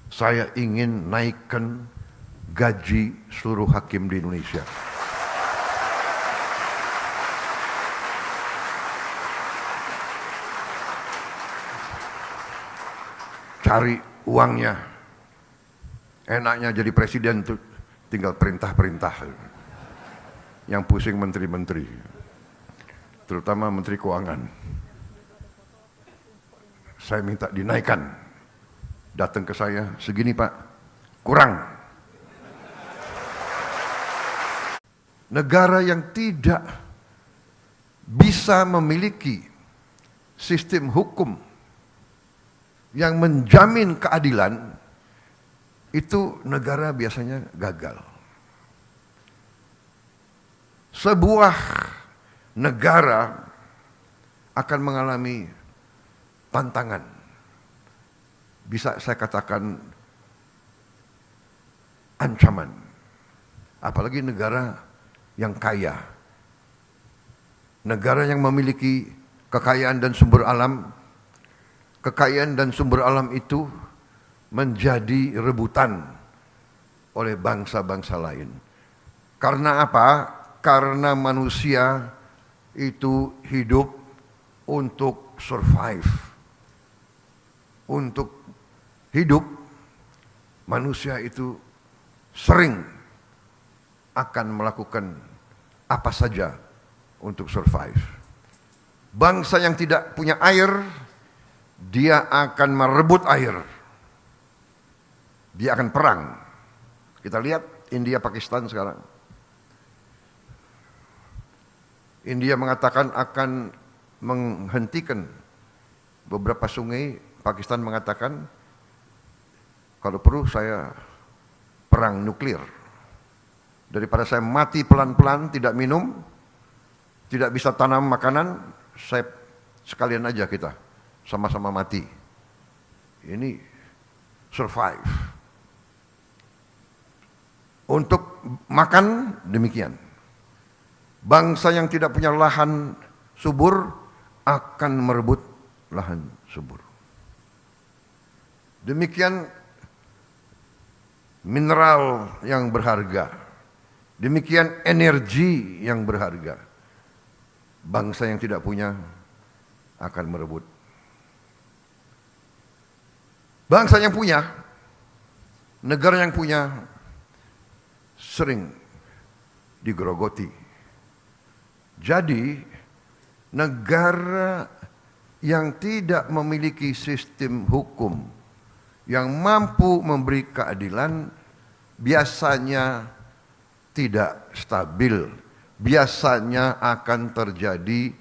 Saya ingin naikkan gaji seluruh hakim di Indonesia. Cari uangnya. Enaknya jadi presiden tuh tinggal perintah-perintah. Yang pusing menteri-menteri, terutama menteri keuangan. Saya minta dinaikkan. Datang ke saya, segini Pak, kurang. Negara yang tidak bisa memiliki sistem hukum yang menjamin keadilan, itu negara biasanya gagal. Sebuah negara akan mengalami tantangan, bisa saya katakan ancaman, apalagi negara yang kaya, negara yang memiliki kekayaan dan sumber alam. Kekayaan dan sumber alam itu menjadi rebutan oleh bangsa-bangsa lain. Karena apa? Karena manusia itu hidup untuk survive. Untuk hidup, manusia itu sering akan melakukan apa saja untuk survive. Bangsa yang tidak punya air, dia akan merebut air. Dia akan perang. Kita lihat India Pakistan sekarang. India mengatakan akan menghentikan beberapa sungai. Pakistan mengatakan kalau perlu saya perang nuklir. Daripada saya mati pelan-pelan, tidak minum, tidak bisa tanam makanan, saya sekalian aja kita sama-sama mati. Ini survive. Untuk makan demikian. Bangsa yang tidak punya lahan subur akan merebut lahan subur. Demikian mineral yang berharga. Demikian energi yang berharga. Bangsa yang tidak punya akan merebut. Bangsa yang punya, negara yang punya sering digerogoti. Jadi negara yang tidak memiliki sistem hukum yang mampu memberi keadilan biasanya tidak stabil, biasanya akan terjadi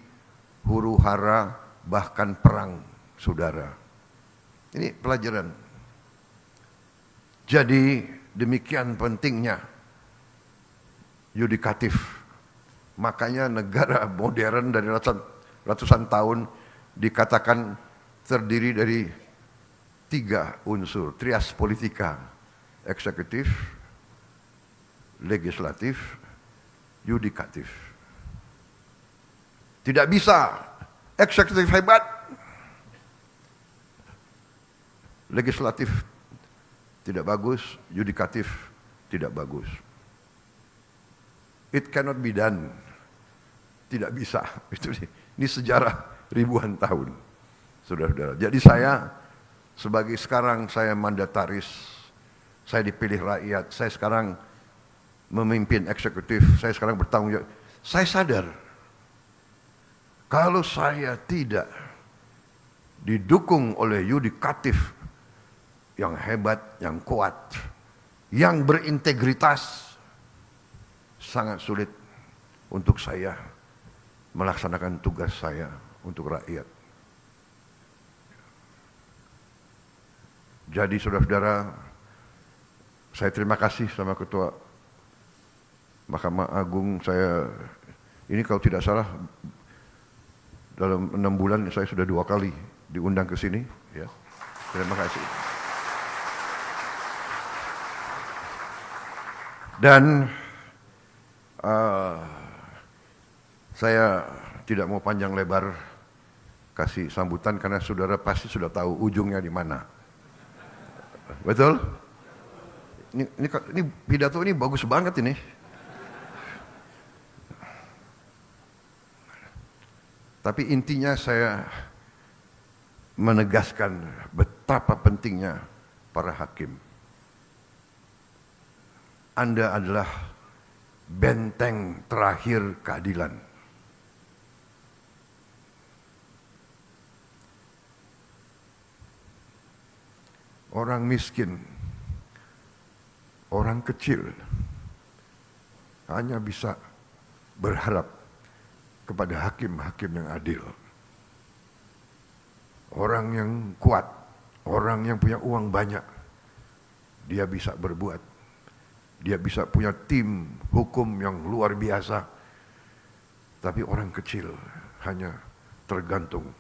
huru-hara bahkan perang saudara. Ini pelajaran. Jadi demikian pentingnya yudikatif. Makanya negara modern dari ratusan tahun dikatakan terdiri dari 3 unsur, trias politika, eksekutif, legislatif, yudikatif. Tidak bisa eksekutif hebat, legislatif tidak bagus, yudikatif tidak bagus. It cannot be done. Tidak bisa. Ini sejarah ribuan tahun, saudara-saudara. Jadi saya sebagai sekarang saya mandataris, saya dipilih rakyat, saya sekarang memimpin eksekutif, saya sekarang bertanggung jawab. Saya sadar kalau saya tidak didukung oleh yudikatif yang hebat, yang kuat, yang berintegritas, sangat sulit untuk saya melaksanakan tugas saya untuk rakyat. Jadi saudara-saudara, saya terima kasih sama Ketua Mahkamah Agung. Saya ini kalau tidak salah dalam 6 bulan saya sudah 2 kali diundang ke sini. Ya, terima kasih. Dan saya tidak mau panjang lebar kasih sambutan karena saudara pasti sudah tahu ujungnya di mana. Betul? Ini pidato ini bagus banget ini. Tapi intinya saya menegaskan betapa pentingnya para hakim. Anda adalah benteng terakhir keadilan. Orang miskin, orang kecil hanya bisa berharap kepada hakim-hakim yang adil. Orang yang kuat, orang yang punya uang banyak, dia bisa berbuat. Dia bisa punya tim hukum yang luar biasa. Tapi orang kecil hanya tergantung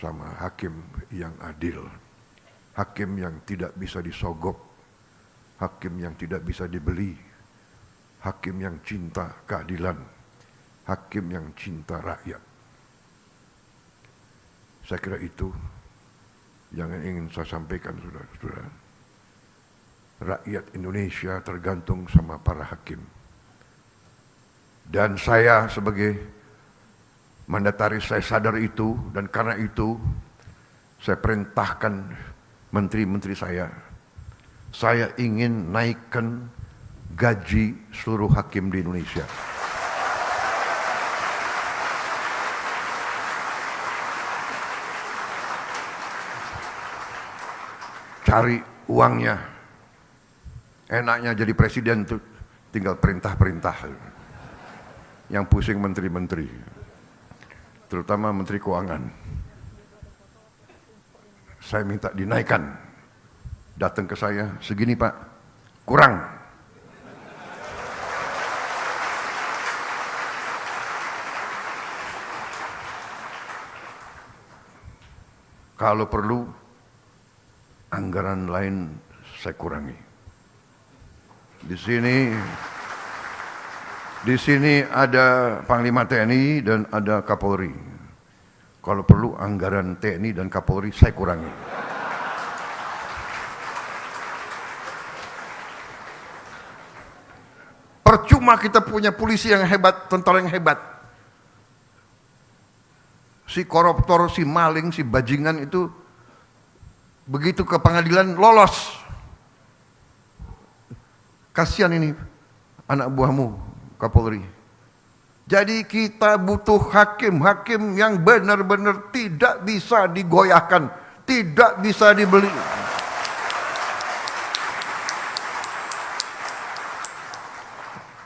sama hakim yang adil. Hakim yang tidak bisa disogok. Hakim yang tidak bisa dibeli. Hakim yang cinta keadilan. Hakim yang cinta rakyat. Saya kira itu yang ingin saya sampaikan, saudara-saudara. Rakyat Indonesia tergantung sama para hakim. Dan saya sebagai mandataris, saya sadar itu, dan karena itu saya perintahkan menteri-menteri saya ingin naikkan gaji seluruh hakim di Indonesia. Cari uangnya. Enaknya jadi presiden tuh tinggal perintah-perintah. Yang pusing menteri-menteri. Terutama menteri keuangan. Saya minta dinaikkan. Datang ke saya, segini Pak, kurang. Kalau perlu, anggaran lain saya kurangi. Di sini ada Panglima TNI dan ada Kapolri. Kalau perlu anggaran TNI dan Kapolri saya kurangi. Percuma kita punya polisi yang hebat, tentara yang hebat. Si koruptor, si maling, si bajingan itu begitu ke pengadilan lolos. Kasihan ini anak buahmu Kapolri. Jadi kita butuh hakim-hakim yang benar-benar tidak bisa digoyahkan, tidak bisa dibeli.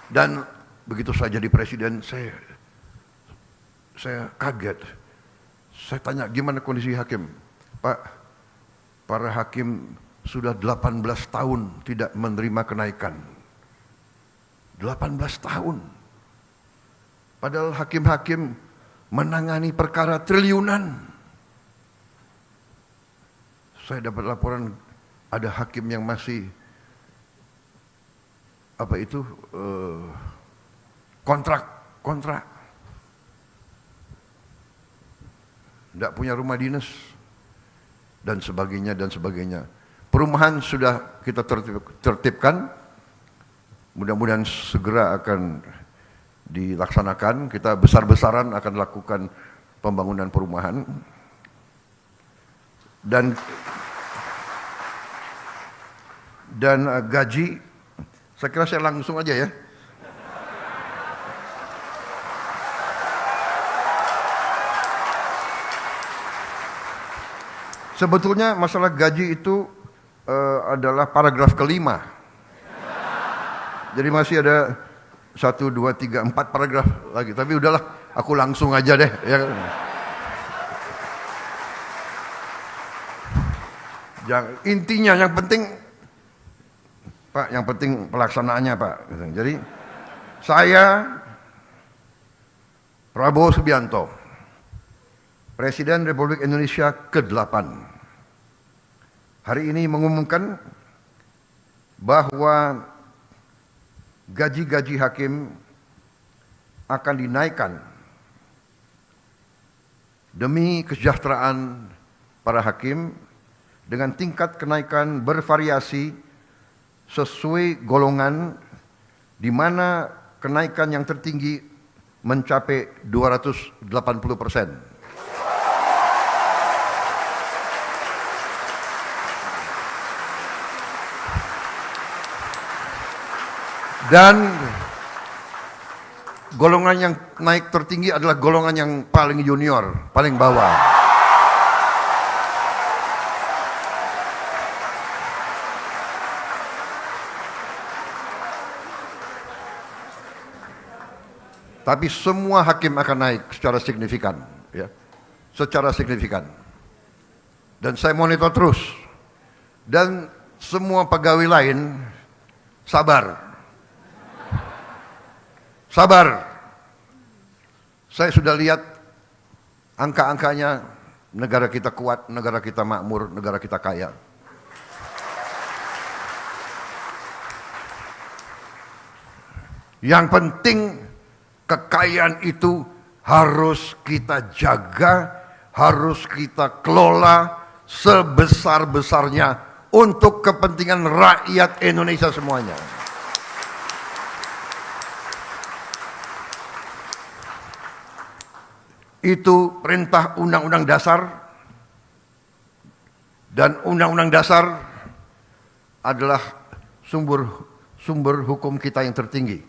Dan begitu saya jadi presiden, saya kaget. Saya tanya, gimana kondisi hakim? Pak, para hakim sudah 18 tahun tidak menerima kenaikan. 18 tahun. Padahal hakim-hakim menangani perkara triliunan. Saya dapat laporan ada hakim yang masih kontrak. Tidak punya rumah dinas dan sebagainya dan sebagainya. Perumahan sudah kita tertibkan, mudah-mudahan segera akan dilaksanakan. Kita besar-besaran akan lakukan pembangunan perumahan. Dan gaji, saya kira saya langsung aja ya. Sebetulnya masalah gaji itu adalah paragraf kelima. Jadi masih ada 1, 2, 3, 4 paragraf lagi. Tapi udahlah, aku langsung aja deh. Ya. Intinya yang penting, Pak, yang penting pelaksanaannya Pak. Jadi saya, Prabowo Subianto, Presiden Republik Indonesia ke-8, hari ini mengumumkan bahwa gaji-gaji hakim akan dinaikkan demi kesejahteraan para hakim dengan tingkat kenaikan bervariasi sesuai golongan, di mana kenaikan yang tertinggi mencapai 280%. Dan golongan yang naik tertinggi adalah golongan yang paling junior, paling bawah. Tapi semua hakim akan naik secara signifikan, ya, secara signifikan. Dan saya monitor terus. Dan semua pegawai lain sabar, sabar. Saya sudah lihat angka-angkanya, negara kita kuat, negara kita makmur, negara kita kaya. Yang penting kekayaan itu harus kita jaga, harus kita kelola sebesar-besarnya untuk kepentingan rakyat Indonesia semuanya. Itu perintah Undang-Undang Dasar, dan Undang-Undang Dasar adalah sumber hukum kita yang tertinggi.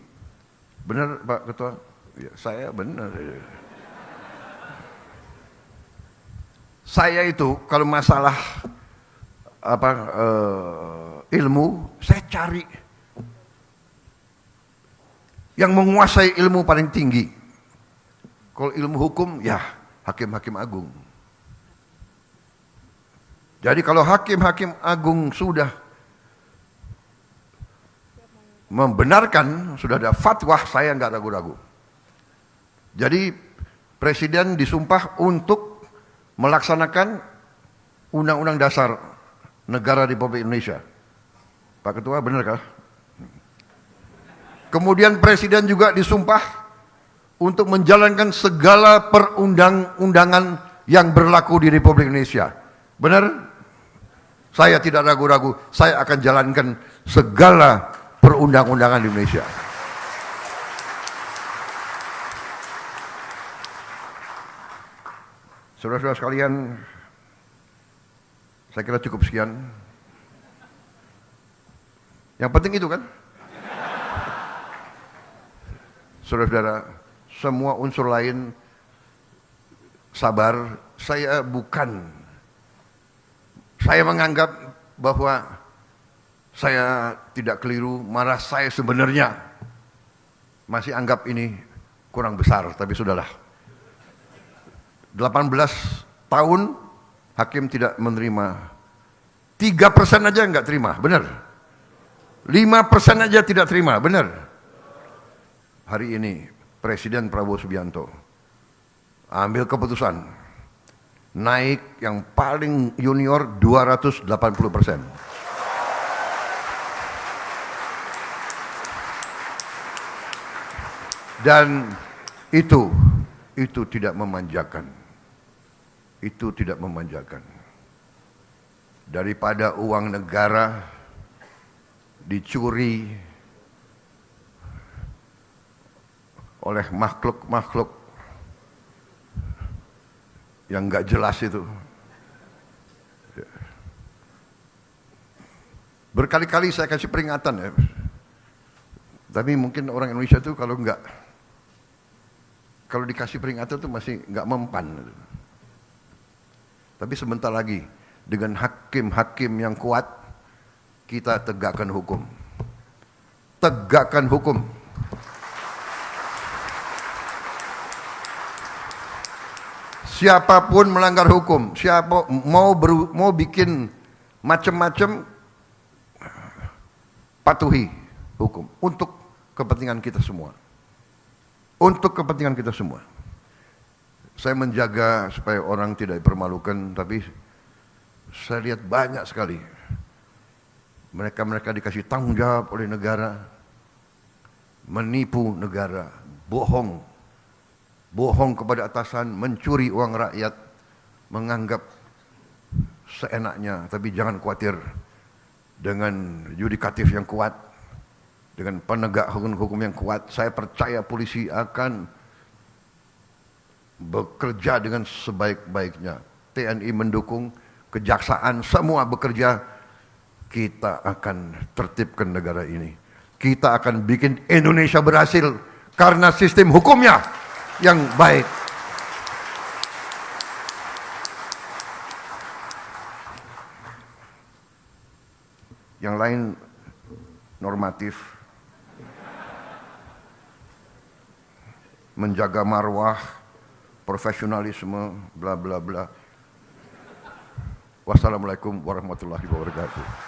Benar Pak Ketua? Ya, saya benar. Saya itu kalau masalah ilmu, saya cari yang menguasai ilmu paling tinggi. Kalau ilmu hukum, ya hakim-hakim agung. Jadi kalau hakim-hakim agung sudah membenarkan, sudah ada fatwa, saya nggak ragu-ragu. Jadi Presiden disumpah untuk melaksanakan Undang-Undang Dasar Negara Republik Indonesia. Pak Ketua, benarkah? Kemudian Presiden juga disumpah untuk menjalankan segala perundang-undangan yang berlaku di Republik Indonesia. Benar? Saya tidak ragu-ragu, saya akan jalankan segala perundang-undangan di Indonesia. Saudara-saudara sekalian, saya kira cukup sekian. Yang penting itu kan. Saudara-saudara, semua unsur lain sabar. Saya menganggap bahwa saya tidak keliru, malah saya sebenarnya masih anggap ini kurang besar, tapi sudahlah. 18 tahun hakim tidak menerima, 3% aja nggak terima, benar. 5% aja tidak terima, benar. Hari ini Presiden Prabowo Subianto ambil keputusan naik yang paling junior 280%. Dan itu tidak memanjakan. Itu tidak memanjakan. Daripada uang negara dicuri oleh makhluk-makhluk yang nggak jelas itu. Berkali-kali saya kasih peringatan ya. Tapi mungkin orang Indonesia itu kalau dikasih peringatan itu masih nggak mempan. Tapi sebentar lagi dengan hakim-hakim yang kuat, kita tegakkan hukum. Tegakkan hukum. Siapapun melanggar hukum, siapa mau bikin macam-macam, patuhi hukum untuk kepentingan kita semua. Untuk kepentingan kita semua. Saya menjaga supaya orang tidak dipermalukan, tapi saya lihat banyak sekali mereka dikasih tanggung jawab oleh negara, menipu negara, bohong kepada atasan, mencuri uang rakyat, menganggap seenaknya, tapi jangan khawatir. Dengan yudikatif yang kuat, dengan penegak hukum yang kuat, saya percaya polisi akan bekerja dengan sebaik-baiknya. TNI mendukung, kejaksaan semua bekerja. Kita akan tertibkan negara ini. Kita akan bikin Indonesia berhasil karena sistem hukumnya yang baik. Yang lain normatif, menjaga marwah, profesionalisme, bla bla bla. Wassalamualaikum warahmatullahi wabarakatuh.